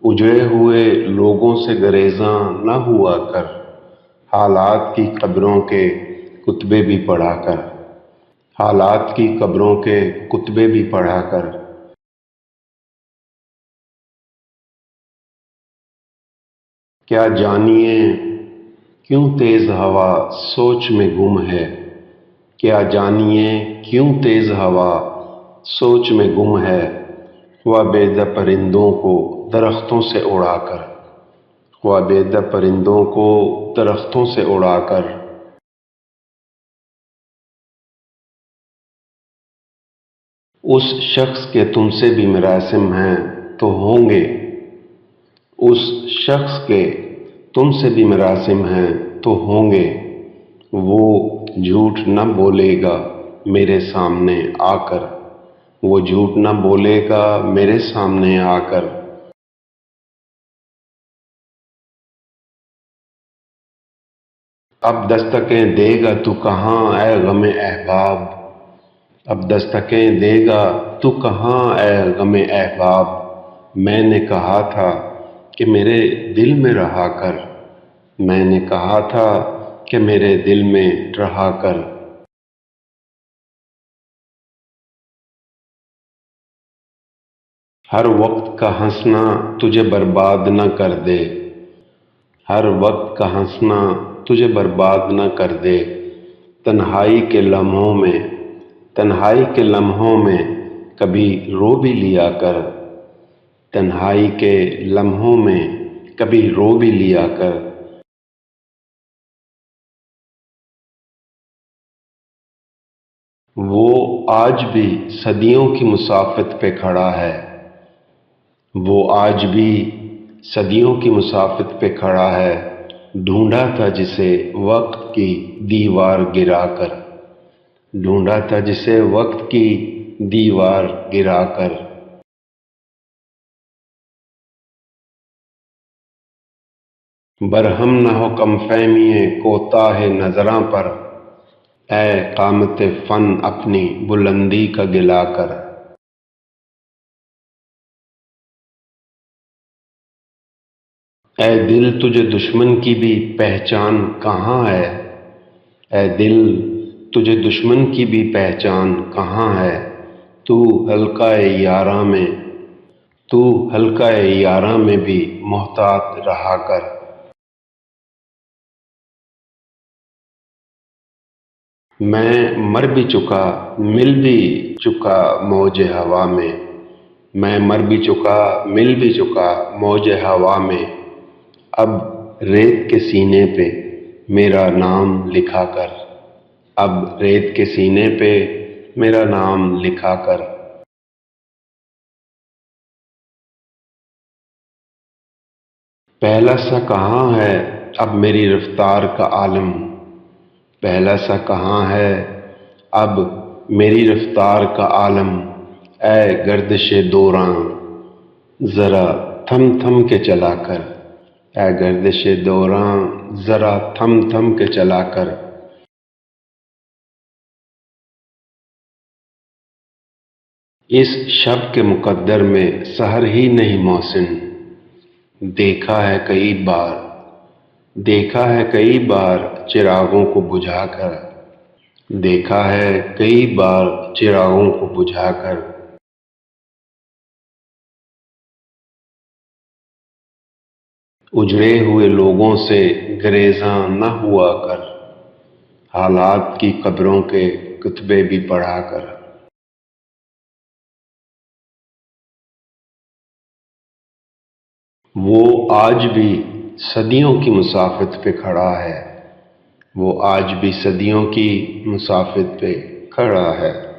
اجڑے ہوئے لوگوں سے گریزاں نہ ہوا کر، حالات کی قبروں کے کتبے بھی پڑھا کر، حالات کی قبروں کے کتبے بھی پڑھا کر۔ کیا جانیے کیوں تیز ہوا سوچ میں گم ہے، کیا جانیے کیوں تیز ہوا سوچ میں گم ہے، خوابیدہ پرندوں کو درختوں سے اڑا کر، خوابیدہ پرندوں کو درختوں سے اڑا کر۔ اس شخص کے تم سے بھی مراسم ہیں تو ہوں گے، اس شخص کے تم سے بھی مراسم ہیں تو ہوں گے، وہ جھوٹ نہ بولے گا میرے سامنے آ کر، وہ جھوٹ نہ بولے گا میرے سامنے آ کر۔ اب دستکیں دے گا تو کہاں اے غم احباب، اب دستکیں دے گا تو کہاں اے غم احباب، میں نے کہا تھا کہ میرے دل میں رہا کر، میں نے کہا تھا کہ میرے دل میں رہا کر۔ ہر وقت کا ہنسنا تجھے برباد نہ کر دے، ہر وقت کا ہنسنا تجھے برباد نہ کر دے، تنہائی کے لمحوں میں، تنہائی کے لمحوں میں کبھی رو بھی لیا کر، تنہائی کے لمحوں میں کبھی رو بھی لیا کر۔ وہ آج بھی صدیوں کی مسافت پہ کھڑا ہے، وہ آج بھی صدیوں کی مسافت پہ کھڑا ہے، ڈھونڈا تھا جسے وقت کی دیوار گرا کر، ڈھونڈا تھا جسے وقت کی دیوار گرا کر۔ برہم نہ ہو کم فہمیِ کوتاہ نظراں پر، اے قامت فن اپنی بلندی کا گلا کر۔ اے دل تجھے دشمن کی بھی پہچان کہاں ہے، اے دل تجھے دشمن کی بھی پہچان کہاں ہے، تو حلقہ یاراں میں، تو حلقہ یاراں میں بھی محتاط رہا کر۔ میں مر بھی چکا مل بھی چکا موج ہوا میں، میں مر بھی چکا مل بھی چکا موج ہوا میں، اب ریت کے سینے پہ میرا نام لکھا کر، اب ریت کے سینے پہ میرا نام لکھا کر۔ پہلا سا کہاں ہے اب میری رفتار کا عالم، پہلا سا کہاں ہے اب میری رفتار کا عالم، اے گردش دوراں ذرا تھم تھم کے چلا کر، اے گردش دوراں ذرا تھم تھم کے چلا کر۔ اس شب کے مقدر میں سحر ہی نہیں محسن، دیکھا ہے کئی بار، دیکھا ہے کئی بار چراغوں کو بجھا کر، دیکھا ہے کئی بار چراغوں کو بجھا کر۔ اجڑے ہوئے لوگوں سے گریزاں نہ ہوا کر، حالات کی قبروں کے کتبے بھی پڑھا کر۔ وہ آج بھی صدیوں کی مسافت پہ کھڑا ہے، وہ آج بھی صدیوں کی مسافت پہ کھڑا ہے۔